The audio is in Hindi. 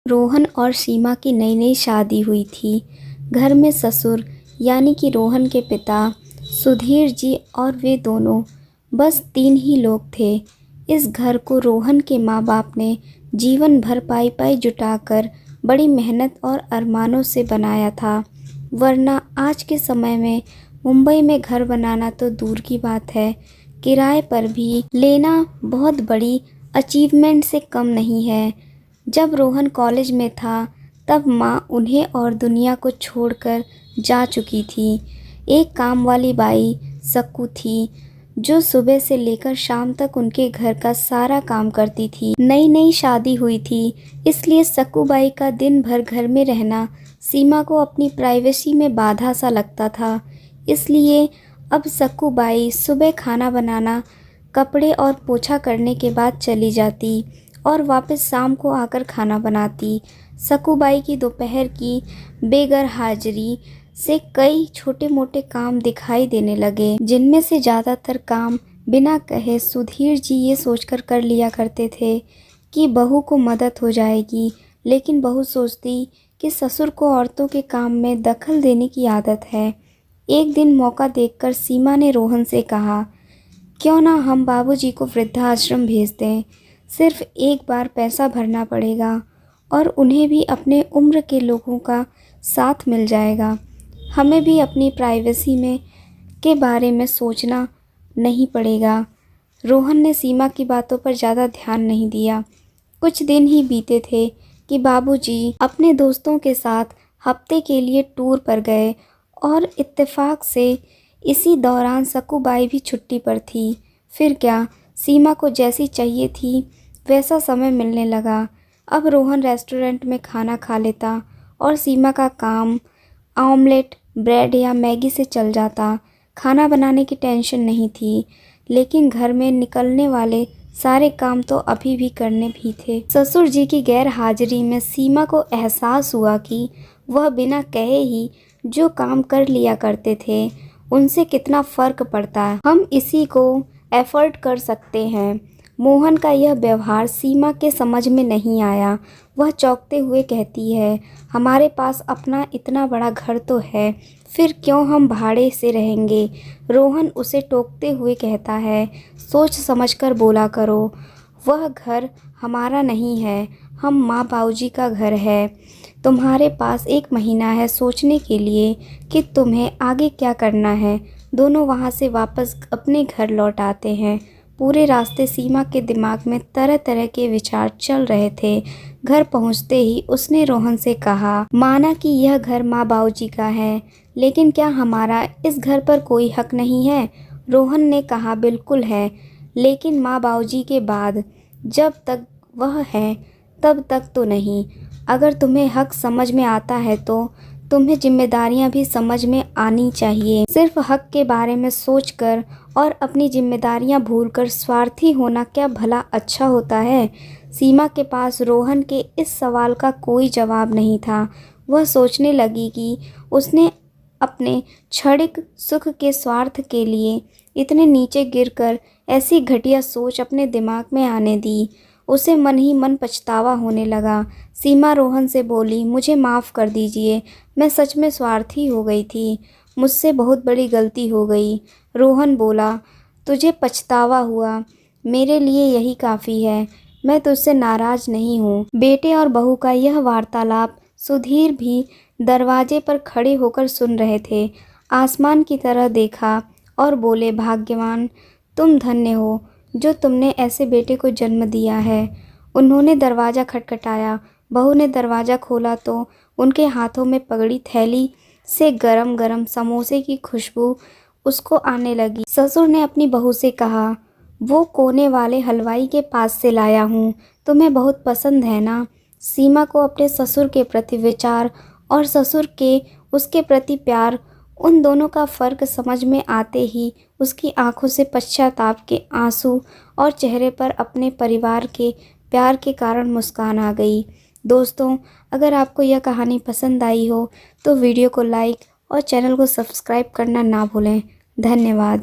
रोहन और सीमा की नई नई शादी हुई थी। घर में ससुर यानी कि रोहन के पिता सुधीर जी और वे दोनों, बस 3 ही लोग थे। इस घर को रोहन के माँ बाप ने जीवन भर पाई पाई जुटाकर बड़ी मेहनत और अरमानों से बनाया था, वरना आज के समय में मुंबई में घर बनाना तो दूर की बात है, किराए पर भी लेना बहुत बड़ी अचीवमेंट से कम नहीं है। जब रोहन कॉलेज में था तब माँ उन्हें और दुनिया को छोड़कर जा चुकी थी। एक काम वाली बाई सक्कू थी जो सुबह से लेकर शाम तक उनके घर का सारा काम करती थी। नई नई शादी हुई थी, इसलिए सक्कू बाई का दिन भर घर में रहना सीमा को अपनी प्राइवेसी में बाधा सा लगता था। इसलिए अब सक्कू बाई सुबह खाना बनाना, कपड़े और पोछा करने के बाद चली जाती और वापस शाम को आकर खाना बनाती। सक्कू बाई की दोपहर की बेगर हाजिरी से कई छोटे मोटे काम दिखाई देने लगे, जिनमें से ज़्यादातर काम बिना कहे सुधीर जी ये सोचकर कर लिया करते थे कि बहू को मदद हो जाएगी, लेकिन बहू सोचती कि ससुर को औरतों के काम में दखल देने की आदत है। एक दिन मौका देखकर सीमा ने रोहन से कहा, क्यों ना हम बाबूजी को वृद्धाश्रम भेज दें। सिर्फ एक बार पैसा भरना पड़ेगा और उन्हें भी अपने उम्र के लोगों का साथ मिल जाएगा। हमें भी अपनी प्राइवेसी में के बारे में सोचना नहीं पड़ेगा। रोहन ने सीमा की बातों पर ज़्यादा ध्यान नहीं दिया। कुछ दिन ही बीते थे कि बाबूजी अपने दोस्तों के साथ हफ्ते के लिए टूर पर गए और इत्तेफाक से इसी दौरान सक्कू बाई भी छुट्टी पर थी। फिर क्या, सीमा को जैसी चाहिए थी वैसा समय मिलने लगा। अब रोहन रेस्टोरेंट में खाना खा लेता और सीमा का काम ऑमलेट, ब्रेड या मैगी से चल जाता। खाना बनाने की टेंशन नहीं थी, लेकिन घर में निकलने वाले सारे काम तो अभी भी करने भी थे। ससुर जी की गैर हाजिरी में सीमा को एहसास हुआ कि वह बिना कहे ही जो काम कर लिया करते थे उनसे कितना फ़र्क पड़ता है। हम इसी को एफर्ट कर सकते हैं। मोहन का यह व्यवहार सीमा के समझ में नहीं आया। वह चौंकते हुए कहती है, हमारे पास अपना इतना बड़ा घर तो है, फिर क्यों हम भाड़े से रहेंगे। रोहन उसे टोकते हुए कहता है, सोच समझकर बोला करो। वह घर हमारा नहीं है, हम माँ बाबूजी का घर है। तुम्हारे पास 1 महीना है सोचने के लिए कि तुम्हें आगे क्या करना है। दोनों वहाँ से वापस अपने घर लौट आते हैं। पूरे रास्ते सीमा के दिमाग में तरह तरह के विचार चल रहे थे। घर पहुँचते ही उसने रोहन से कहा, माना कि यह घर माँ बाबूजी का है, लेकिन क्या हमारा इस घर पर कोई हक नहीं है। रोहन ने कहा, बिल्कुल है, लेकिन माँ बाबूजी के बाद जब तक वह है तब तक तो नहीं। अगर तुम्हें हक समझ में आता है तो तुम्हें जिम्मेदारियां भी समझ में आनी चाहिए। सिर्फ हक के बारे में सोचकर और अपनी जिम्मेदारियां भूलकर स्वार्थी होना क्या भला अच्छा होता है। सीमा के पास रोहन के इस सवाल का कोई जवाब नहीं था। वह सोचने लगी कि उसने अपने क्षणिक सुख के स्वार्थ के लिए इतने नीचे गिरकर ऐसी घटिया सोच अपने दिमाग में आने दी। उसे मन ही मन पछतावा होने लगा। सीमा रोहन से बोली, मुझे माफ़ कर दीजिए, मैं सच में स्वार्थी हो गई थी, मुझसे बहुत बड़ी गलती हो गई। रोहन बोला, तुझे पछतावा हुआ, मेरे लिए यही काफ़ी है, मैं तुझसे नाराज़ नहीं हूँ। बेटे और बहू का यह वार्तालाप सुधीर भी दरवाजे पर खड़े होकर सुन रहे थे। आसमान की तरह देखा और बोले, भाग्यवान, तुम धन्य हो जो तुमने ऐसे बेटे को जन्म दिया है। उन्होंने दरवाज़ा खटखटाया। बहू ने दरवाज़ा खोला तो उनके हाथों में पकड़ी थैली से गरम गरम समोसे की खुशबू उसको आने लगी। ससुर ने अपनी बहू से कहा, वो कोने वाले हलवाई के पास से लाया हूँ, तुम्हें बहुत पसंद है ना। सीमा को अपने ससुर के प्रति विचार और ससुर के उसके प्रति प्यार, उन दोनों का फ़र्क समझ में आते ही उसकी आंखों से पश्चाताप के आंसू और चेहरे पर अपने परिवार के प्यार के कारण मुस्कान आ गई। दोस्तों, अगर आपको यह कहानी पसंद आई हो तो वीडियो को लाइक और चैनल को सब्सक्राइब करना ना भूलें। धन्यवाद।